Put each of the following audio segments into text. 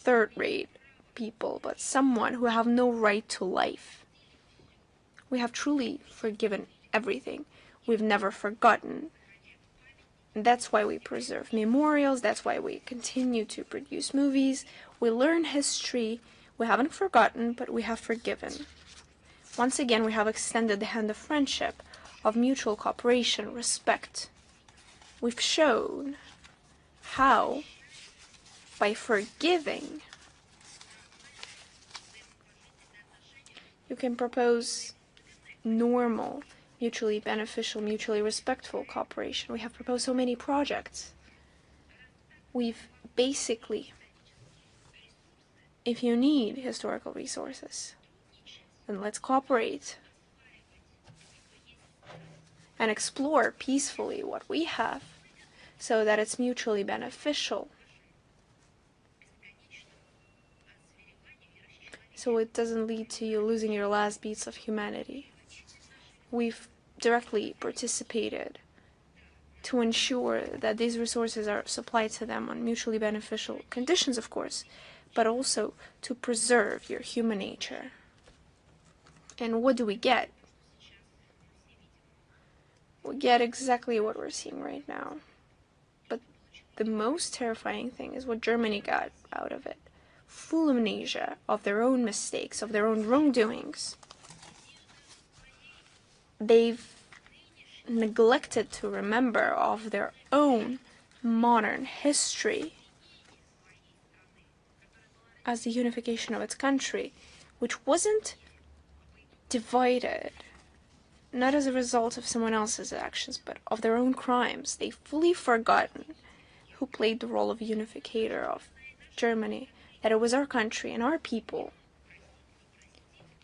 third-rate people, but someone who have no right to life. We have truly forgiven everything. We've never forgotten. And that's why we preserve memorials, that's why we continue to produce movies. We learn history. We haven't forgotten, but we have forgiven. Once again, we have extended the hand of friendship, of mutual cooperation, respect. We've shown how, by forgiving, you can propose normal, mutually beneficial, mutually respectful cooperation. We have proposed so many projects. We've basically, if you need historical resources, then let's cooperate and explore peacefully what we have so that it's mutually beneficial. So it doesn't lead to you losing your last beats of humanity. We've directly participated to ensure that these resources are supplied to them on mutually beneficial conditions, of course, but also to preserve your human nature. And what do we get? We get exactly what we're seeing right now. But the most terrifying thing is what Germany got out of it. Full amnesia of their own mistakes, of their own wrongdoings. They've neglected to remember of their own modern history as the unification of its country, which wasn't divided, not as a result of someone else's actions, but of their own crimes. They've fully forgotten who played the role of unificator of Germany, that it was our country and our people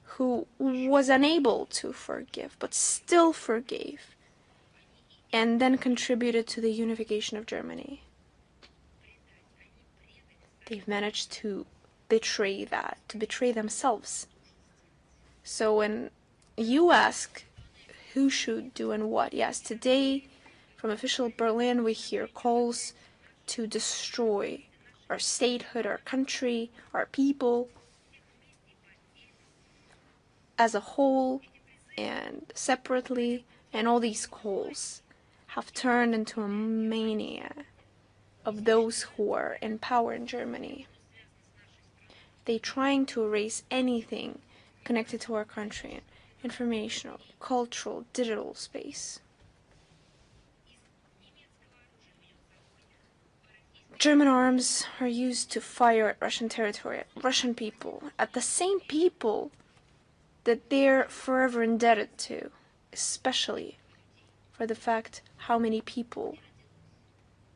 who was unable to forgive, but still forgave, and then contributed to the unification of Germany. They've managed to betray that, to betray themselves. So when you ask who should do and what, yes, today from official Berlin we hear calls to destroy our statehood, our country, our people as a whole and separately, and all these calls have turned into a mania of those who are in power in Germany. They're trying to erase anything connected to our country, informational, cultural, digital space. German arms are used to fire at Russian territory, at Russian people, at the same people that they're forever indebted to, especially for the fact how many people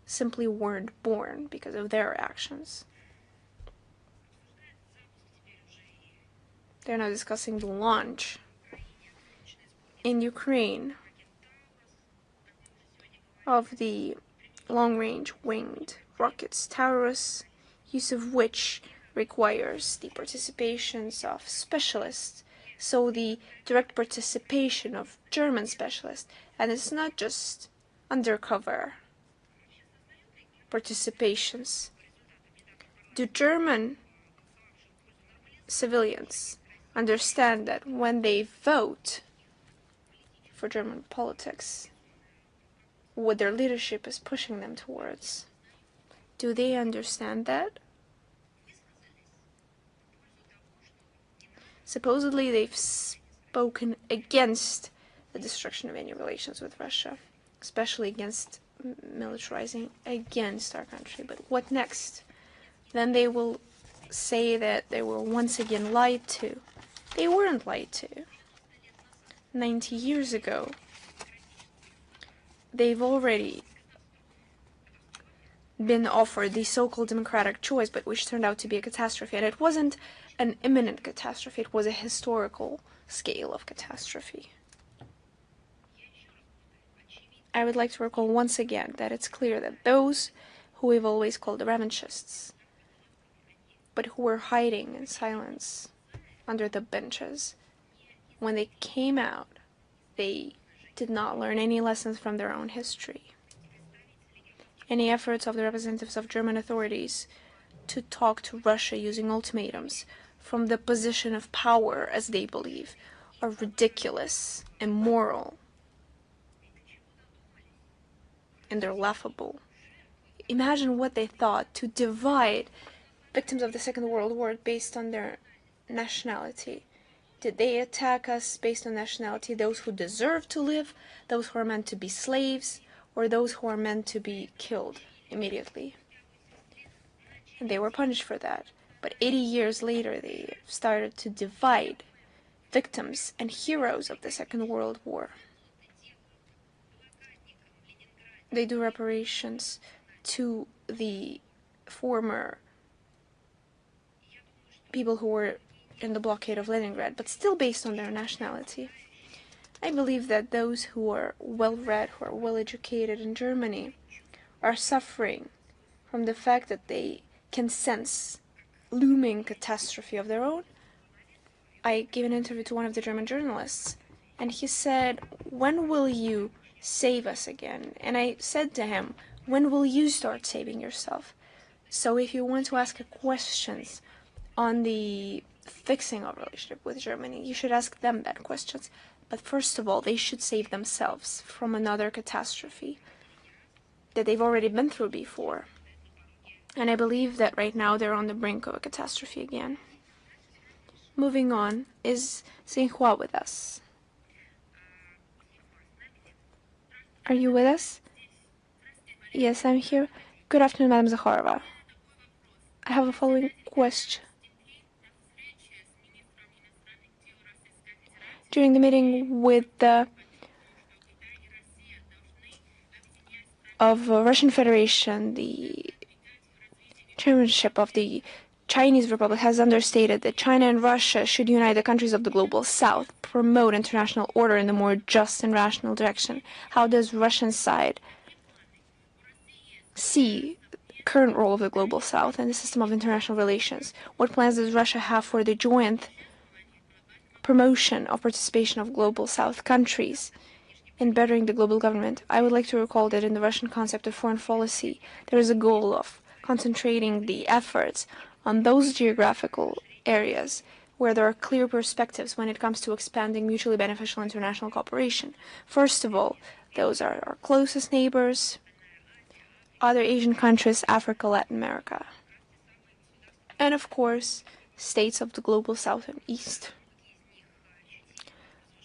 simply weren't born because of their actions. They're now discussing the launch in Ukraine of the long-range winged rockets, Taurus, use of which requires the participations of specialists, so the direct participation of German specialists, and it's not just undercover participations. Do German civilians understand that when they vote for German politics, what their leadership is pushing them towards? Do they understand that? Supposedly they've spoken against the destruction of any relations with Russia, especially against militarizing against our country. But what next? Then they will say that they were once again lied to. They weren't lied to. 90 years ago, they've already been offered the so-called democratic choice, but which turned out to be a catastrophe. And it wasn't an imminent catastrophe, it was a historical scale of catastrophe. I would like to recall once again that it's clear that those who we've always called the revanchists, but who were hiding in silence under the benches, when they came out, they did not learn any lessons from their own history. Any efforts of the representatives of German authorities to talk to Russia using ultimatums from the position of power, as they believe, are ridiculous, immoral, and they're laughable. Imagine what they thought, to divide victims of the Second World War based on their nationality. Did they attack us based on nationality? Those who deserve to live, those who are meant to be slaves, or those who are meant to be killed immediately? And they were punished for that. But 80 years later, they started to divide victims and heroes of the Second World War. They do reparations to the former people who were in the blockade of Leningrad, but still based on their nationality. I believe that those who are well-read, who are well-educated in Germany, are suffering from the fact that they can sense looming catastrophe of their own. I gave an interview to one of the German journalists, and he said, "When will you save us again?" And I said to him, "When will you start saving yourself?" So if you want to ask questions on the fixing of relationship with Germany, you should ask them that questions. But first of all, they should save themselves from another catastrophe that they've already been through before. And I believe that right now they're on the brink of a catastrophe again. Moving on, is Xinhua with us? Are you with us? Yes, I'm here. Good afternoon, Madam Zakharova. I have a following question. During the meeting with the Russian Federation, the chairmanship of the Chinese Republic has understated that China and Russia should unite the countries of the global south, promote international order in a more just and rational direction. How does Russian side see the current role of the global south and the system of international relations? What plans does Russia have for the joint promotion of participation of global south countries in bettering the global government? I would like to recall that in the Russian concept of foreign policy, there is a goal of concentrating the efforts on those geographical areas where there are clear perspectives when it comes to expanding mutually beneficial international cooperation. First of all, those are our closest neighbors, other Asian countries, Africa, Latin America, and of course, states of the global south and east.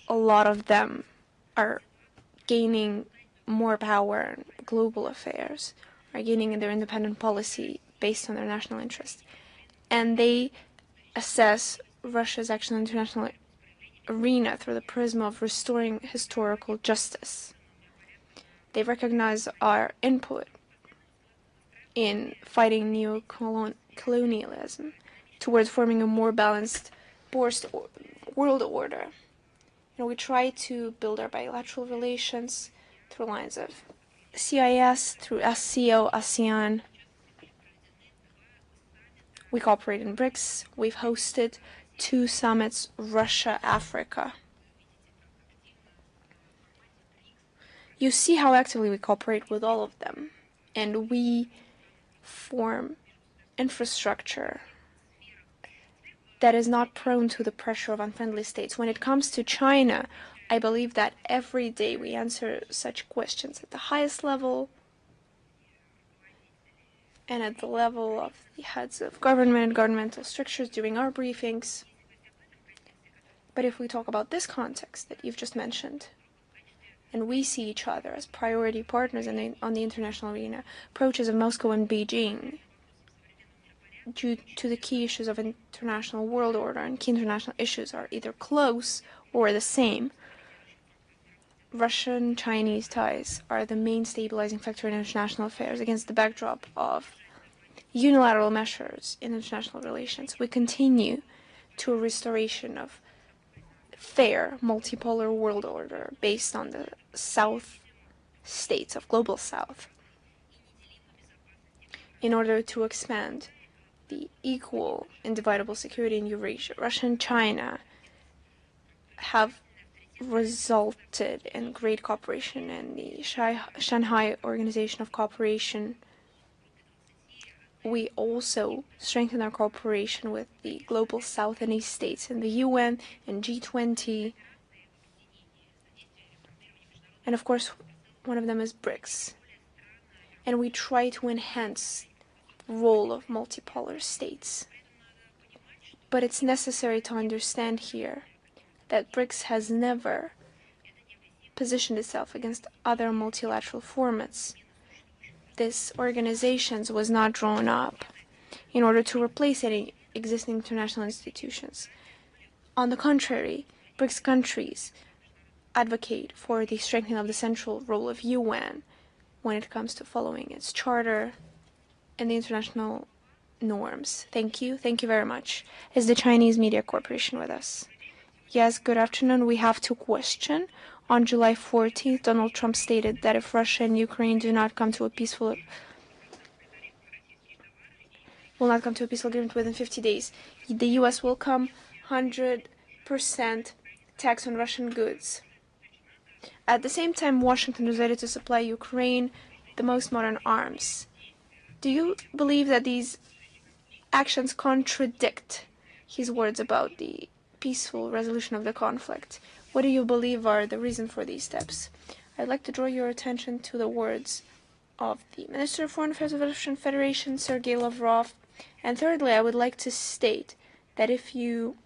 A lot of them are gaining more power in global affairs, are gaining in their independent policy based on their national interest. And they assess Russia's action in the international arena through the prism of restoring historical justice. They recognize our input in fighting neo-colonialism towards forming a more balanced world order. We try to build our bilateral relations through lines of CIS, through SCO, ASEAN. We cooperate in BRICS. We've hosted 2 summits, Russia, Africa. You see how actively we cooperate with all of them, and we form infrastructure that is not prone to the pressure of unfriendly states. When it comes to China, I believe that every day we answer such questions at the highest level and at the level of the heads of government and governmental structures during our briefings. But if we talk about this context that you've just mentioned, and we see each other as priority partners on the international arena, approaches of Moscow and Beijing, due to the key issues of international world order and key international issues, are either close or the same. Russian-Chinese ties are the main stabilizing factor in international affairs against the backdrop of unilateral measures in international relations. We continue to a restoration of fair multipolar world order based on the South states of global South in order to expand the equal, indivisible security in Eurasia. Russia and China have resulted in great cooperation in the Shanghai Organization of Cooperation we also strengthen our cooperation with the global South and East states in the UN and G20. And of course, one of them is BRICS. And we try to enhance the role of multipolar states. But it's necessary to understand here that BRICS has never positioned itself against other multilateral formats. This organization was not drawn up in order to replace any existing international institutions. On the contrary, BRICS countries advocate for the strengthening of the central role of UN when it comes to following its charter and the international norms. Thank you. Thank you very much. Is the Chinese Media Corporation with us? Yes, good afternoon. We have two questions. On July 14th, Donald Trump stated that if Russia and Ukraine will not come to a peaceful agreement within 50 days, the U.S. will come 100% tax on Russian goods. At the same time, Washington is ready to supply Ukraine the most modern arms. Do you believe that these actions contradict his words about the peaceful resolution of the conflict? What do you believe are the reasons for these steps? I'd like to draw your attention to the words of the Minister of Foreign Affairs of the Russian Federation, Sergei Lavrov. And thirdly, I would like to state that if you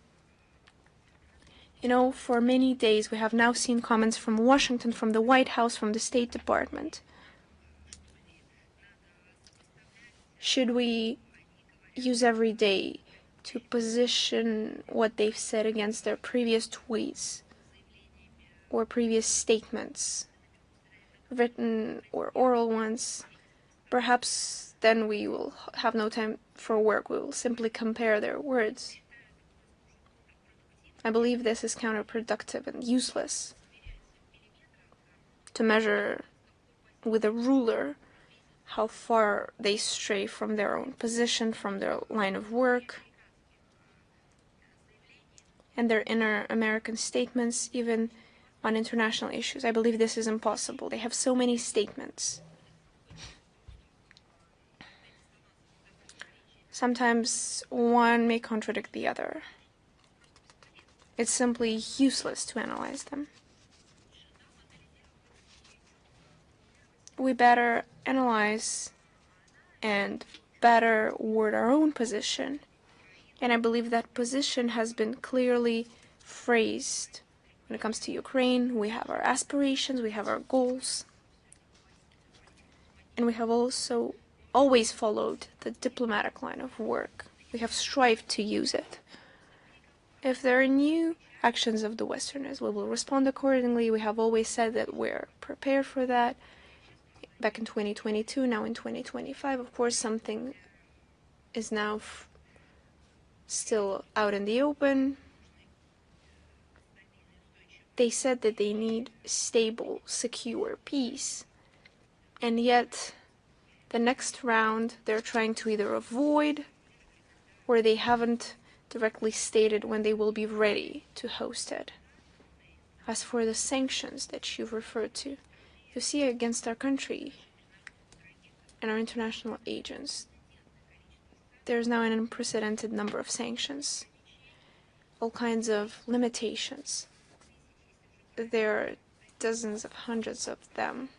know, for many days we have now seen comments from Washington, from the White House, from the State Department. Should we use every day to position what they've said against their previous tweets or previous statements, written or oral ones? Perhaps then we will have no time for work. We will simply compare their words. I believe this is counterproductive and useless to measure with a ruler how far they stray from their own position, from their line of work, and their inner American statements, even on international issues. I believe this is impossible. They have so many statements. Sometimes one may contradict the other. It's simply useless to analyze them. We better analyze and better word our own position. And I believe that position has been clearly phrased. When it comes to Ukraine, we have our aspirations, we have our goals. And we have also always followed the diplomatic line of work. We have strived to use it. If there are new actions of the Westerners, we will respond accordingly. We have always said that we're prepared for that. Back in 2022, now in 2025, of course, something is now still out in the open. They said that they need stable, secure peace. And yet, the next round, they're trying to either avoid or they haven't directly stated when they will be ready to host it. As for the sanctions that you've referred to, you see against our country and our international agents, there's now an unprecedented number of sanctions, all kinds of limitations. There are dozens of hundreds of them.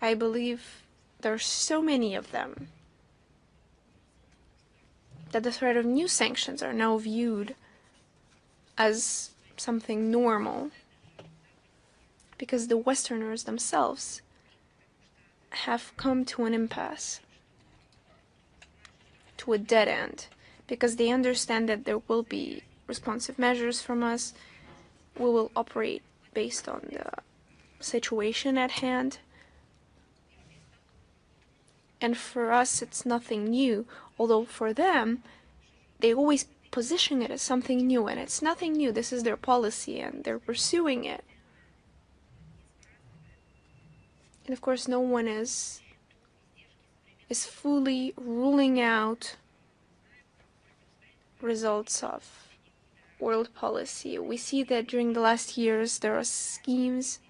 I believe there are so many of them that the threat of new sanctions are now viewed as something normal, because the Westerners themselves have come to an impasse, to a dead end, because they understand that there will be responsive measures from us. We will operate based on the situation at hand. And for us, it's nothing new, although for them, they always position it as something new, and it's nothing new. This is their policy, and they're pursuing it. And of course, no one is fully ruling out results of world policy. We see that during the last years, there are schemes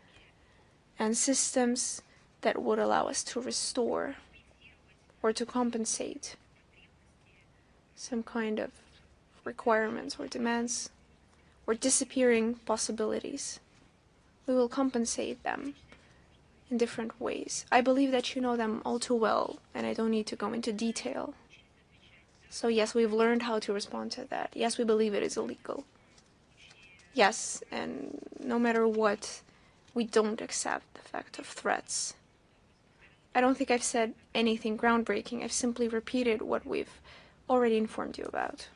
and systems that would allow us to restore or to compensate some kind of requirements or demands or disappearing possibilities. We will compensate them in different ways. I believe that you know them all too well, and I don't need to go into detail. So yes, we've learned how to respond to that. Yes, we believe it is illegal. Yes, and no matter what, we don't accept the fact of threats. I don't think I've said anything groundbreaking. I've simply repeated what we've already informed you about.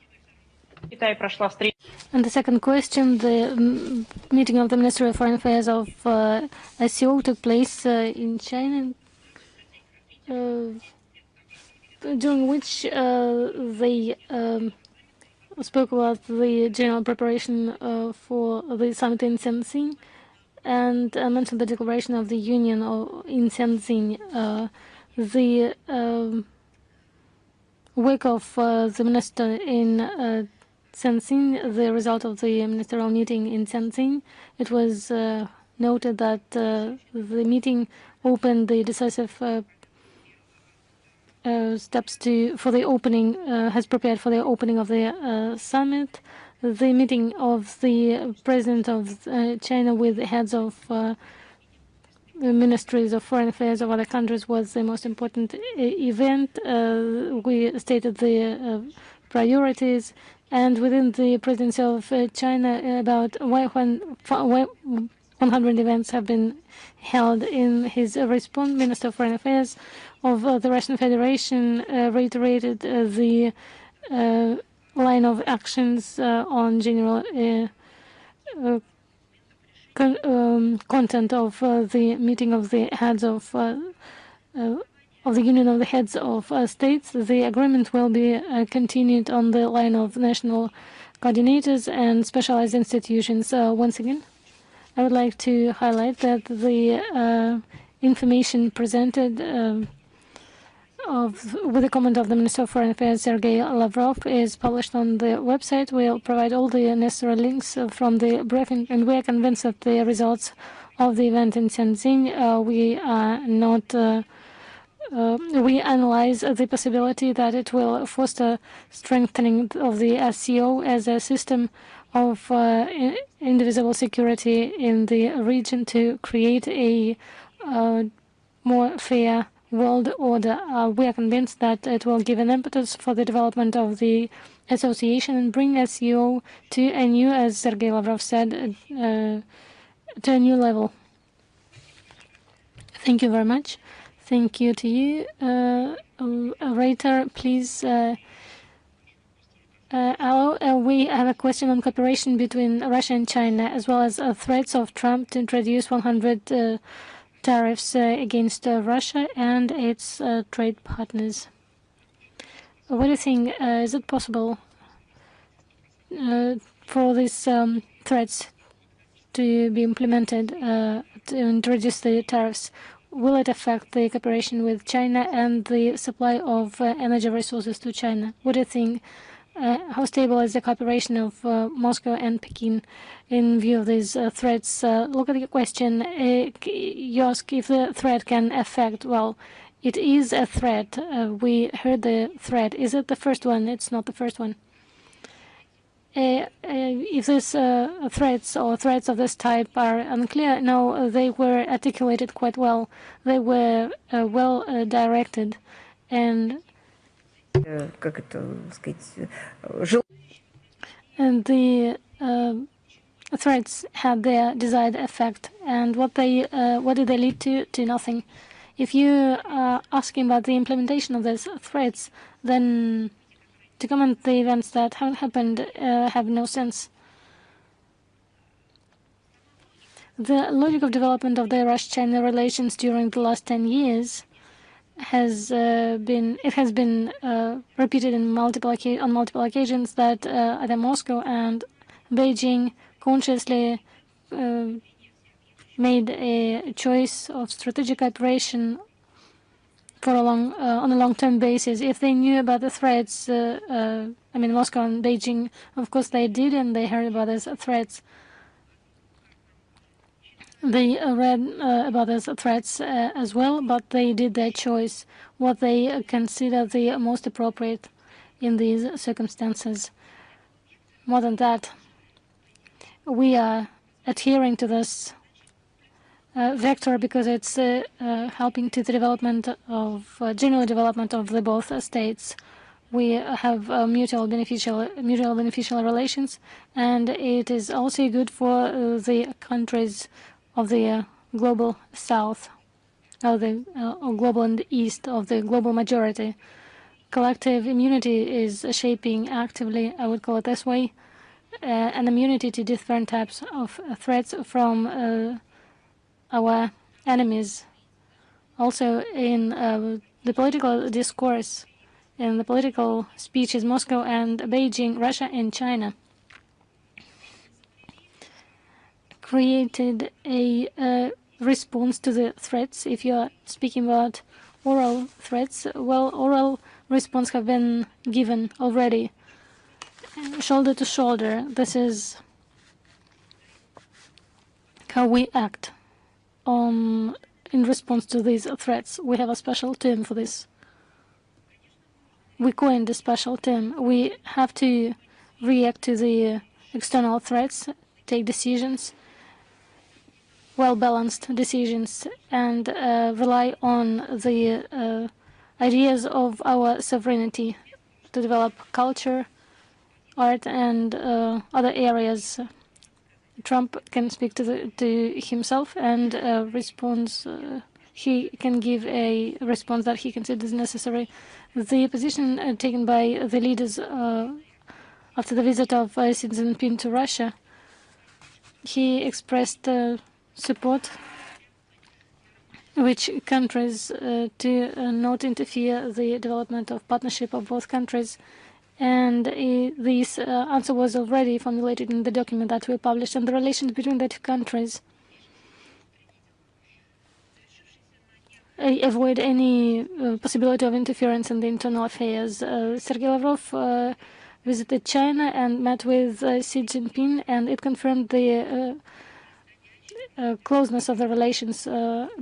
And the second question, the meeting of the Ministry of Foreign Affairs of SCO took place in China, during which they spoke about the general preparation for the summit in Shenzhen, and mentioned the declaration of the Union in Shenzhen. The work of the minister in Shenzhen, the result of the ministerial meeting in Shenzhen, it was noted that the meeting opened the decisive steps for the opening, has prepared for the opening of the summit. The meeting of the president of China with the heads of the ministries of foreign affairs of other countries was the most important event. We stated the priorities, and within the presidency of China, about 100 events have been held. In his response, Minister of Foreign Affairs of the Russian Federation reiterated the line of actions on general content of the meeting of the heads of the Union of the Heads of States. The agreement will be continued on the line of national coordinators and specialized institutions. Once again, I would like to highlight that the information presented with the comment of the Minister of Foreign Affairs, Sergei Lavrov, is published on the website. We'll provide all the necessary links from the briefing, and we are convinced that the results of the event in Shenzhen, we analyze the possibility that it will foster strengthening of the SCO as a system of indivisible security in the region to create a more fair world order. We are convinced that it will give an impetus for the development of the association and bring SCO to a new, as Sergei Lavrov said, to a new level. Thank you very much. Thank you to you. Orator, please. Hello. We have a question on cooperation between Russia and China, as well as threats of Trump to introduce 100 tariffs against Russia and its trade partners. What do you think? Is it possible for these threats to be implemented to introduce the tariffs? Will it affect the cooperation with China and the supply of energy resources to China? What do you think? How stable is the cooperation of Moscow and Peking in view of these threats? Look at the question. You ask if the threat can affect. Well, it is a threat. We heard the threat. Is it the first one? It's not the first one. If these threats or threats of this type are unclear, no, they were articulated quite well. They were well directed, and the threats had their desired effect. And what did they lead to? To nothing. If you are asking about the implementation of these threats, then to comment the events that haven't happened have no sense. The logic of development of the Russia-China relations during the last 10 years has been repeated on multiple occasions that either Moscow and Beijing consciously made a choice of strategic cooperation for on a long-term basis. If they knew about the threats, Moscow and Beijing, of course they did, and they heard about these threats. They read about these threats as well, but they did their choice, what they consider the most appropriate in these circumstances. More than that, we are adhering to this vector because it's helping to the development of general development of the both states. We have mutual beneficial relations, and it is also good for the countries of the global south, or the global and east of the global majority. Collective immunity is shaping actively, I would call it this way, an immunity to different types of threats from our enemies. Also in the political discourse, in the political speeches, Moscow and Beijing, Russia and China created a response to the threats. If you are speaking about oral threats, well, oral response have been given already, shoulder to shoulder. This is how we act in response to these threats. We have a special term for this. We coined a special term. We have to react to the external threats, take decisions, well-balanced decisions, and rely on the ideas of our sovereignty to develop culture, art, and other areas. Trump can speak to himself and response. He can give a response that he considers necessary. The position taken by the leaders after the visit of Xi Jinping to Russia, he expressed support which countries to not interfere the development of partnership of both countries. And this answer was already formulated in the document that we published on the relations between the two countries. Avoid any possibility of interference in the internal affairs. Sergei Lavrov visited China and met with Xi Jinping, and it confirmed the closeness of the relations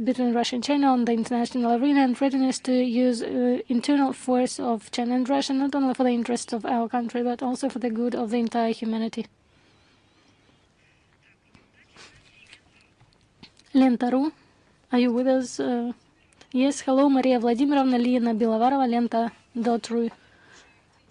between Russia and China on the international arena, and readiness to use internal force of China and Russia, not only for the interests of our country, but also for the good of the entire humanity. Lenta.ru, are you with us? Yes, hello, Maria Vladimirovna, Lina Bilavarova, Lenta.ru.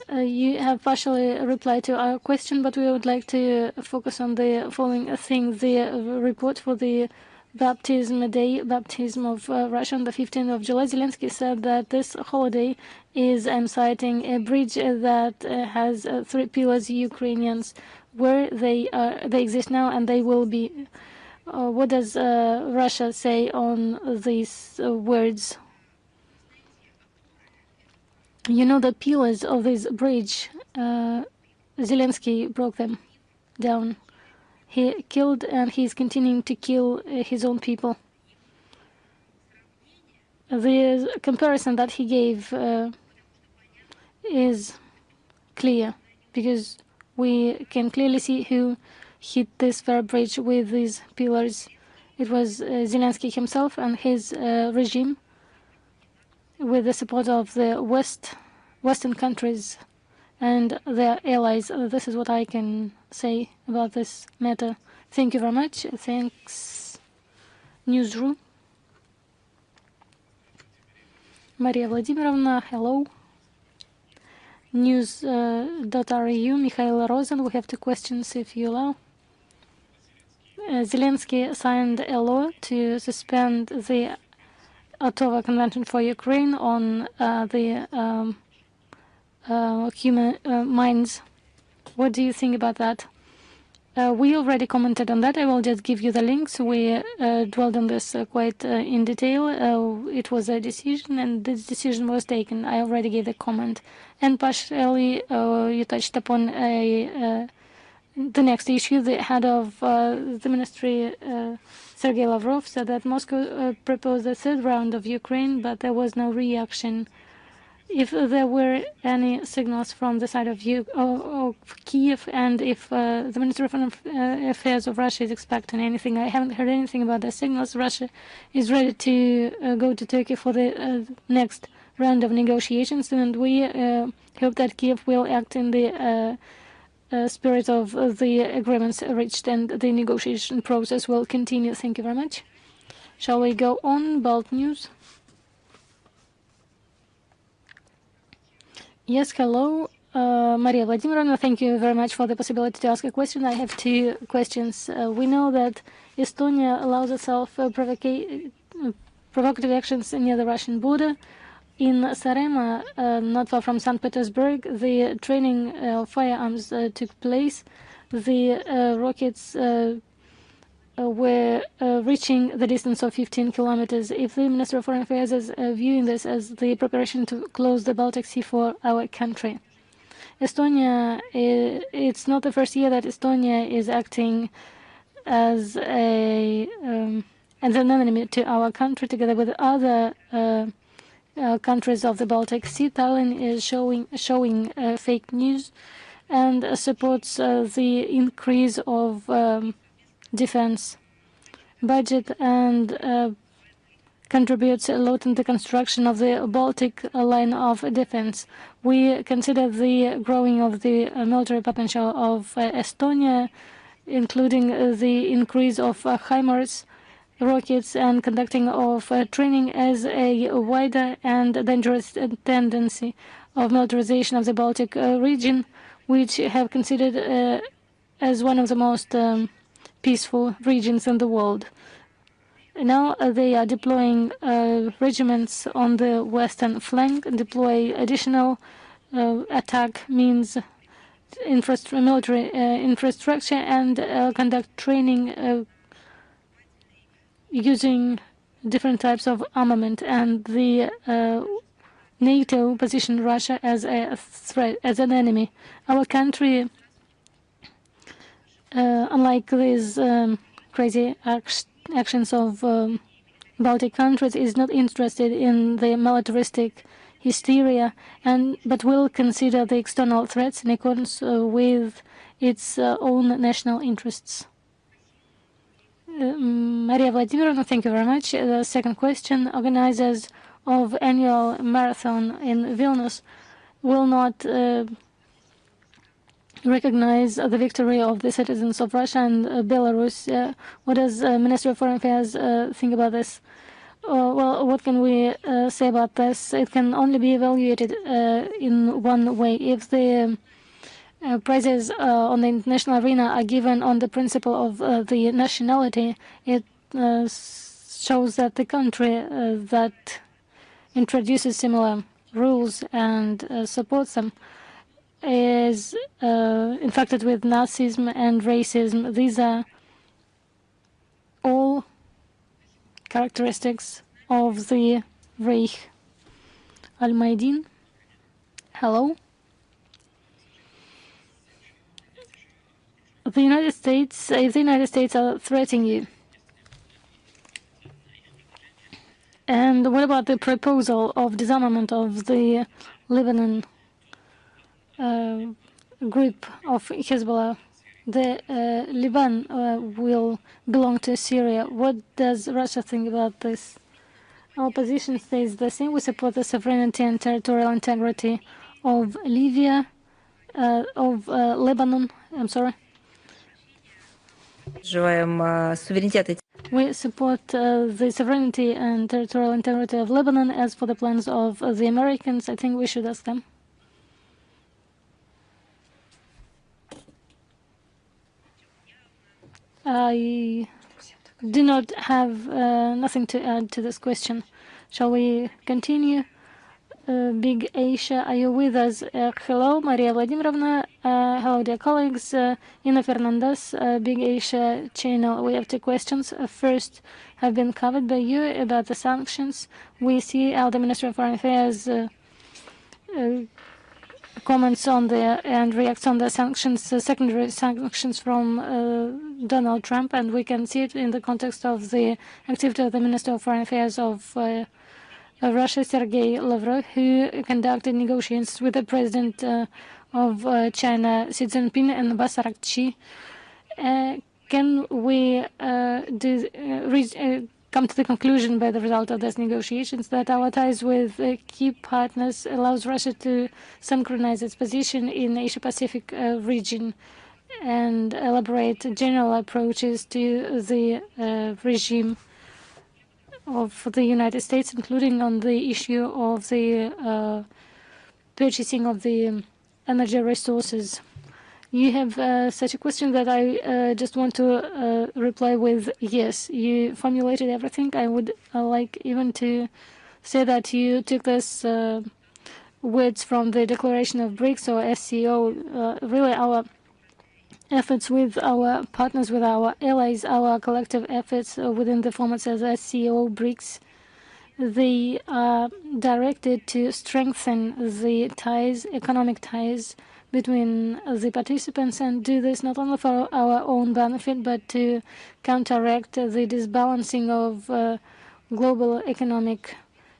You have partially replied to our question, but we would like to focus on the following thing. The report for the baptism of Russia on the 15th of July. Zelensky said that this holiday is, I'm citing, a bridge that has 3 pillars, Ukrainians, where they exist now and they will be. What does Russia say on these words? You know, the pillars of this bridge, Zelensky broke them down. He killed and he's continuing to kill his own people. The comparison that he gave is clear, because we can clearly see who hit this fair bridge with these pillars. It was Zelensky himself and his regime, with the support of the Western countries and their allies. This is what I can say about this matter. Thank you very much. Thanks, Newsroom. Maria Vladimirovna, hello. News.ru, Mikhail Rosen. We have 2 questions, if you allow. Zelensky signed a law to suspend the Ottawa Convention for Ukraine on the human minds. What do you think about that? We already commented on that. I will just give you the links. We dwelled on this quite in detail. It was a decision, and this decision was taken. I already gave a comment. And partially, you touched upon the next issue. The head of the ministry, Sergei Lavrov, said that Moscow proposed a 3rd round of Ukraine, but there was no reaction. if there were any signals from the side of Kiev, and if the Ministry of Foreign Affairs of Russia is expecting anything. I haven't heard anything about the signals. Russia is ready to go to Turkey for the next round of negotiations, and we hope that Kiev will act in the spirit of the agreements reached, and the negotiation process will continue. Thank you very much. Shall we go on? Baltic News. Yes, hello. Maria Vladimirovna, thank you very much for the possibility to ask a question. I have two questions. We know that Estonia allows itself provocative actions near the Russian border. In Sarema, not far from St. Petersburg, the training of firearms took place. The rockets were reaching the distance of 15 kilometers. If the Minister of Foreign Affairs is viewing this as the preparation to close the Baltic Sea for our country. Estonia, it's not the first year that Estonia is acting as an enemy to our country, together with other countries of the Baltic Sea. Tallinn is showing fake news and supports the increase of defense budget and contributes a lot in the construction of the Baltic line of defense. We consider the growing of the military potential of Estonia, including the increase of HIMARS rockets and conducting of training, as a wider and dangerous tendency of militarization of the Baltic region, which have considered as one of the most peaceful regions in the world. Now they are deploying regiments on the western flank, deploy additional attack means, military infrastructure, and conduct training using different types of armament. And the NATO positioned Russia as a threat, as an enemy. Our country, unlike these crazy actions of Baltic countries, is not interested in the militaristic hysteria, but will consider the external threats in accordance with its own national interests. Maria Vladimirovna, thank you very much. The second question: organizers of annual marathon in Vilnius will not recognize the victory of the citizens of Russia and Belarus. What does the Ministry of Foreign Affairs think about this? Well, what can we say about this? It can only be evaluated in one way. If the prizes on the international arena are given on the principle of the nationality, it shows that the country that introduces similar rules and supports them is infected with Nazism and racism. These are all characteristics of the Reich. Al-Maidin, hello. The United States, if the United States are threatening you, and what about the proposal of disarmament of the Lebanon group of Hezbollah? The Lebanon will belong to Syria. What does Russia think about this? Our position stays the same. We support the sovereignty and territorial integrity of Lebanon. I'm sorry. We support the sovereignty and territorial integrity of Lebanon. As for the plans of the Americans, I think we should ask them. I do not have nothing to add to this question. Shall we continue? Big Asia, are you with us? Hello, Maria Vladimirovna. Hello, dear colleagues. Ina Fernandez, Big Asia channel. We have two questions. First, have been covered by you about the sanctions. We see how the Ministry of Foreign Affairs comments on and reacts on the sanctions, secondary sanctions from Donald Trump, and we can see it in the context of the activity of the Minister of Foreign Affairs of Russia, Sergei Lavrov, who conducted negotiations with the president of China, Xi Jinping, and Abbas Araghchi. Can we come to the conclusion by the result of these negotiations that our ties with key partners allows Russia to synchronize its position in the Asia-Pacific region and elaborate general approaches to the regime of the United States, including on the issue of the purchasing of the energy resources? You have such a question that I just want to reply with yes. You formulated everything. I would like even to say that you took this words from the declaration of BRICS or SCO. Really, our efforts with our partners, with our allies, our collective efforts within the formats as SCO, BRICS, they are directed to strengthen the ties, economic ties, between the participants, and do this not only for our own benefit, but to counteract the disbalancing of global economic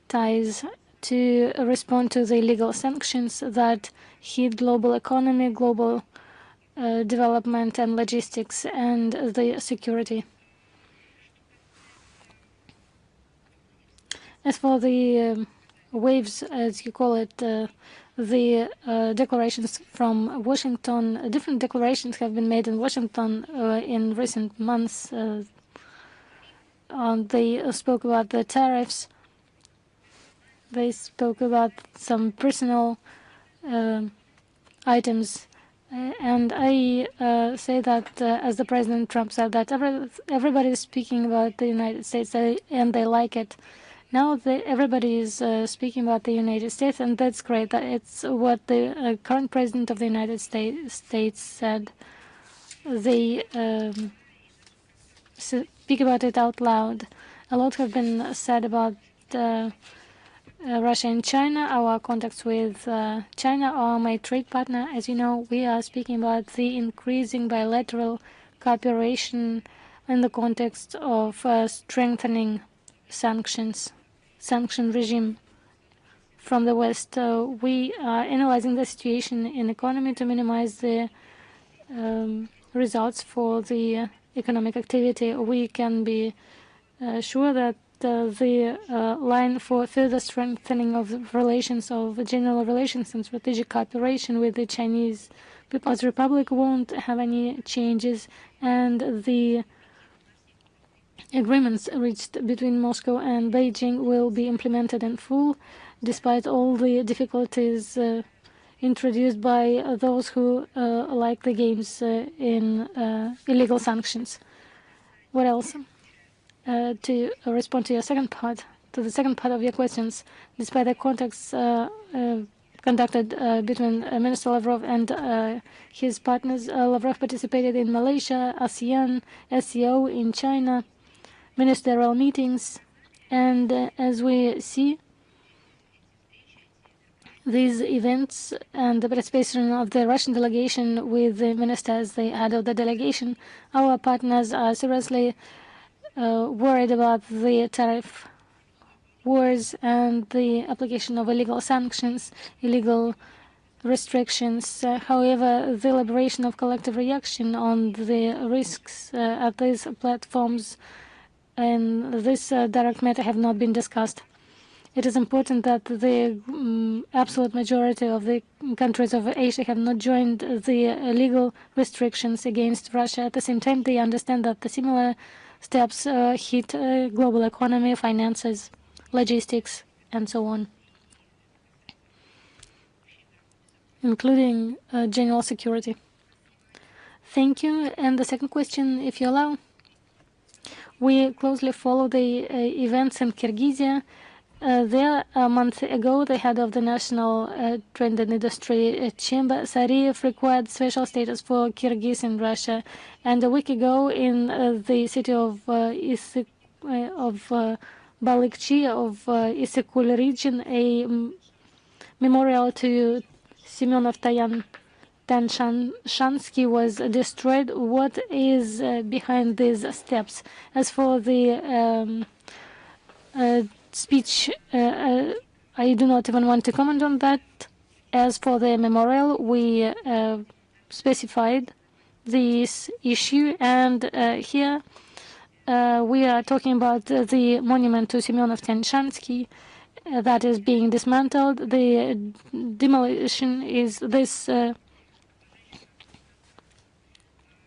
ties, to respond to the illegal sanctions that hit global economy, global development and logistics, and the security. As for the waves, as you call it, the declarations from Washington, different declarations have been made in Washington in recent months. They spoke about the tariffs. They spoke about some personal items. And I say that, as the President Trump said, that everybody is speaking about the United States and they like it. Now everybody is speaking about the United States, and that's great. That it's what the current President of the United States said. They speak about it out loud. A lot have been said about Russia and China. Our contacts with China are my trade partner. As you know, we are speaking about the increasing bilateral cooperation in the context of strengthening sanction regime from the West. We are analyzing the situation in economy to minimize the results for the economic activity. We can be sure that the line for further strengthening of relations, of general relations and strategic cooperation with the Chinese People's Republic won't have any changes, and the agreements reached between Moscow and Beijing will be implemented in full, despite all the difficulties introduced by those who like the games in illegal sanctions. What else? To respond to your second part, the second part of your questions, despite the contacts conducted between Minister Lavrov and his partners, Lavrov participated in Malaysia, ASEAN, SCO in China, ministerial meetings, and as we see these events and the participation of the Russian delegation with the ministers, the head of the delegation, our partners are seriously worried about the tariff wars and the application of illegal sanctions, illegal restrictions. However, the elaboration of collective reaction on the risks at these platforms and this direct matter have not been discussed. It is important that the absolute majority of the countries of Asia have not joined the legal restrictions against Russia. At the same time, they understand that the similar steps hit global economy, finances, logistics, and so on, including general security. Thank you. And the second question, if you allow. We closely follow the events in Kyrgyzia. There, a month ago, the head of the National Trade and Industry Chamber, Sariev, required special status for Kyrgyz in Russia. And a week ago, in the city of Baltic of Issyk-Kul region, a memorial to Semyonov Tanshansky was destroyed. What is behind these steps? As for the speech, I do not even want to comment on that. As for the memorial, we specified this issue, and here we are talking about the monument to Semyonov-Tianshansky that is being dismantled. The demolition is this.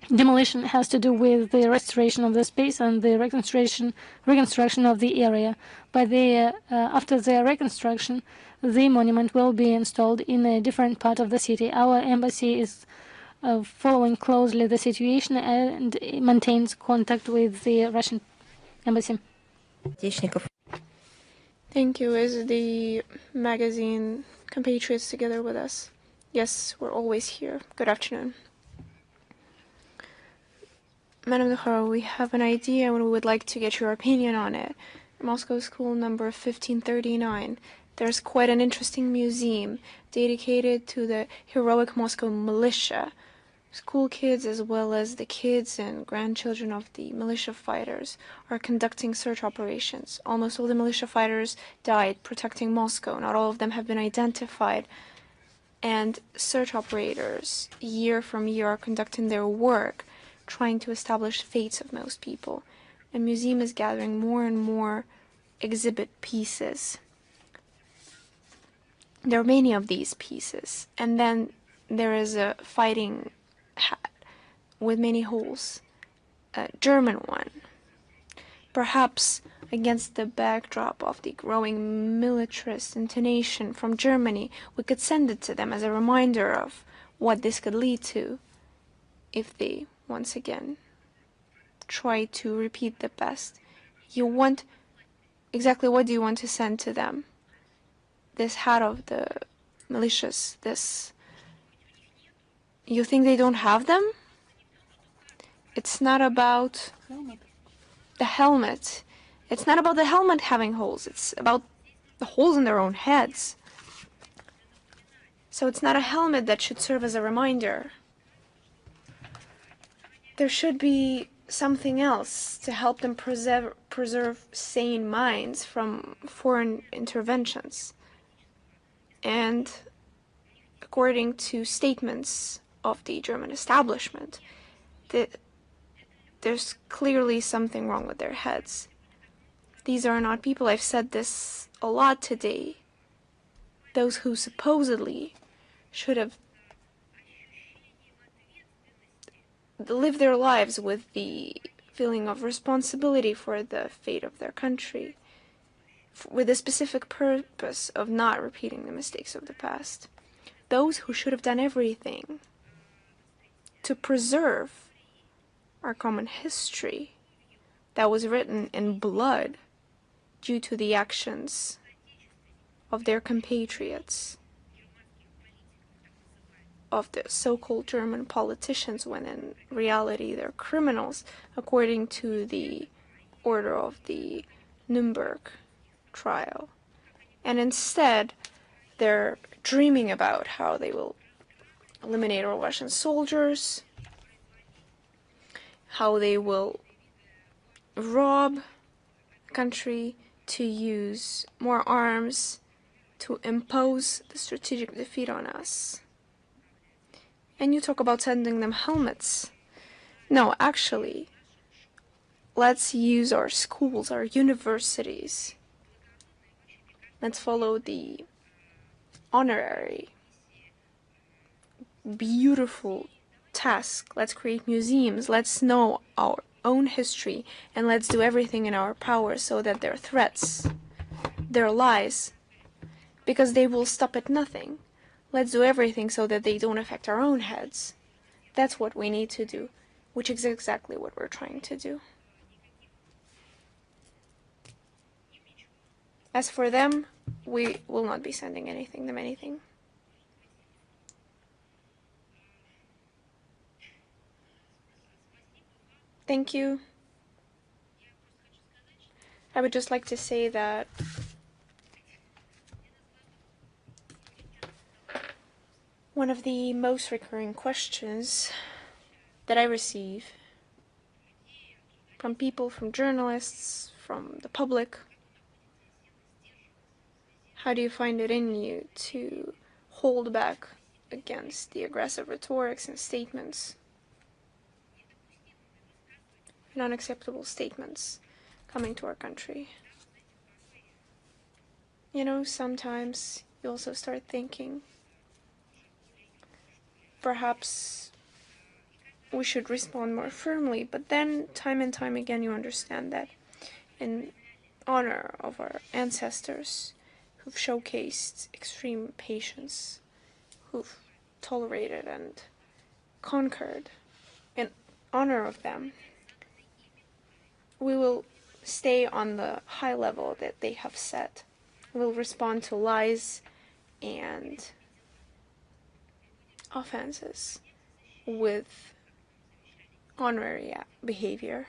Demolition has to do with the restoration of the space and the reconstruction of the area. After the reconstruction, the monument will be installed in a different part of the city. Our embassy is following closely the situation and maintains contact with the Russian embassy. Thank you. Is the magazine Compatriots together with us? Yes, we're always here. Good afternoon. Madam Zakharova, we have an idea and we would like to get your opinion on it. Moscow School number 1539. There's quite an interesting museum dedicated to the heroic Moscow militia. School kids, as well as the kids and grandchildren of the militia fighters, are conducting search operations. Almost all the militia fighters died protecting Moscow. Not all of them have been identified. And search operators, year from year, are conducting their work, trying to establish fates of most people. A museum is gathering more and more exhibit pieces. There are many of these pieces. And then there is a fighting hat with many holes, a German one. Perhaps against the backdrop of the growing militarist intonation from Germany, we could send it to them as a reminder of what this could lead to if they once again try to repeat the past. Exactly what do you want to send to them? This hat of the militias, this... You think they don't have them? It's not about the helmet. It's not about the helmet having holes. It's about the holes in their own heads. So it's not a helmet that should serve as a reminder. There should be something else to help them preserve sane minds from foreign interventions. And according to statements of the German establishment, there's clearly something wrong with their heads. These are not people, I've said this a lot today, those who supposedly should have lived their lives with the feeling of responsibility for the fate of their country, with the specific purpose of not repeating the mistakes of the past. Those who should have done everything to preserve our common history that was written in blood due to the actions of their compatriots, of the so-called German politicians, when in reality they're criminals according to the order of the Nuremberg trial. And instead they're dreaming about how they will eliminate all Russian soldiers, how they will rob the country to use more arms to impose the strategic defeat on us. And you talk about sending them helmets. No, actually, let's use our schools, our universities. Let's follow the honorary, beautiful task. Let's create museums. Let's know our own history, and let's do everything in our power so that their threats, their lies, because they will stop at nothing. Let's do everything so that they don't affect our own heads. That's what we need to do, which is exactly what we're trying to do. As for them, we will not be sending them anything. Thank you. I would just like to say that one of the most recurring questions that I receive from people, from journalists, from the public, How do you find it in you to hold back against the aggressive rhetorics and statements, and unacceptable statements coming to our country? You know, sometimes you also start thinking, perhaps we should respond more firmly, but then time and time again you understand that in honor of our ancestors who've showcased extreme patience, who've tolerated and conquered, in honor of them, we will stay on the high level that they have set. We'll respond to lies and offenses with honorary behavior.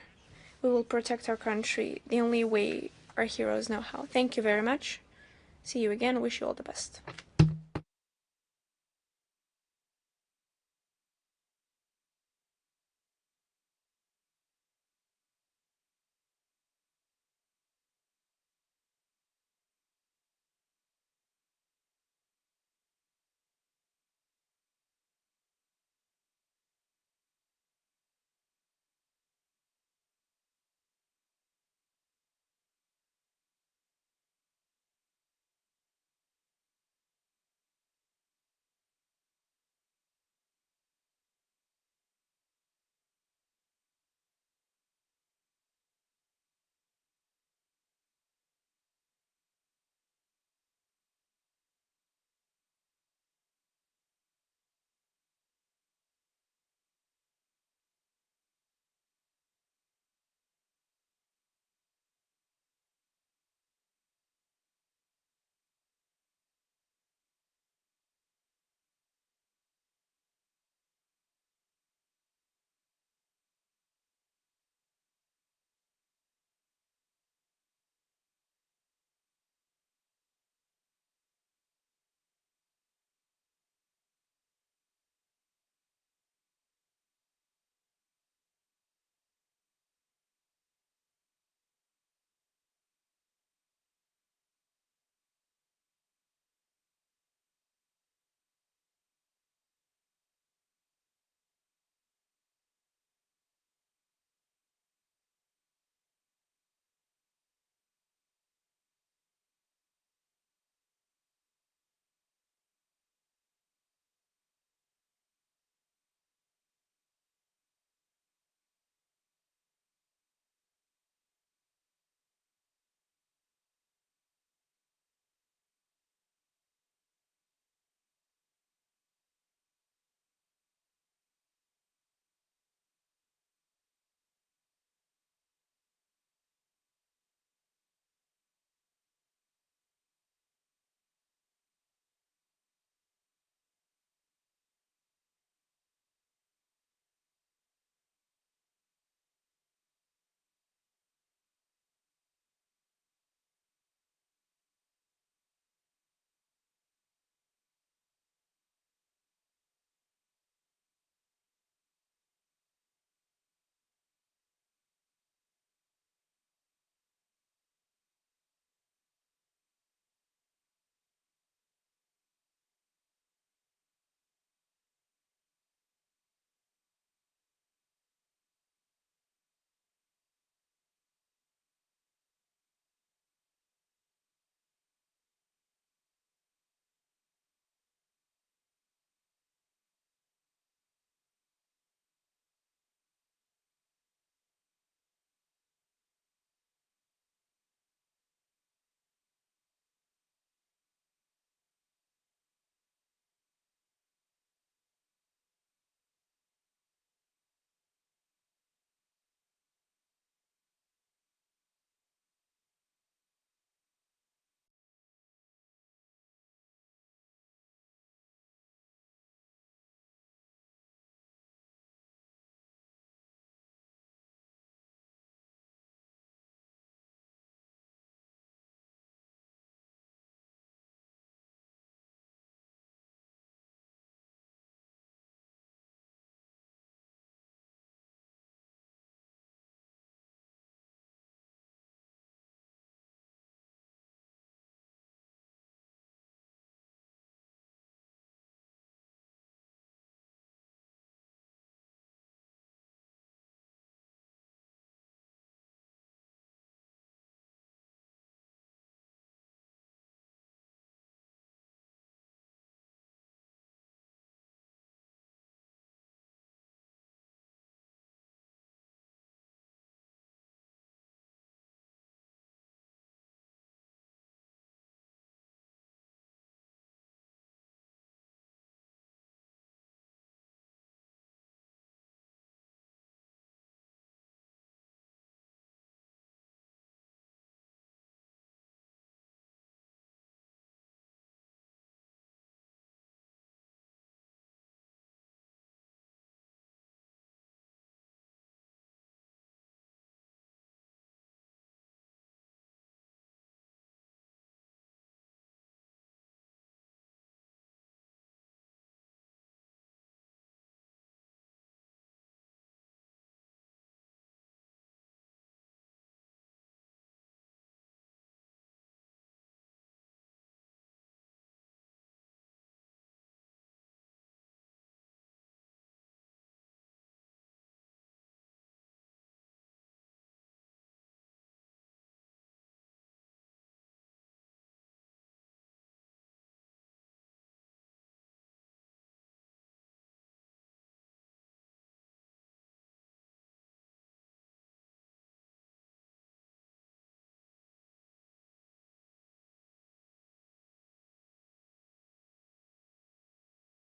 We will protect our country the only way our heroes know how. Thank you very much. See you again. Wish you all the best.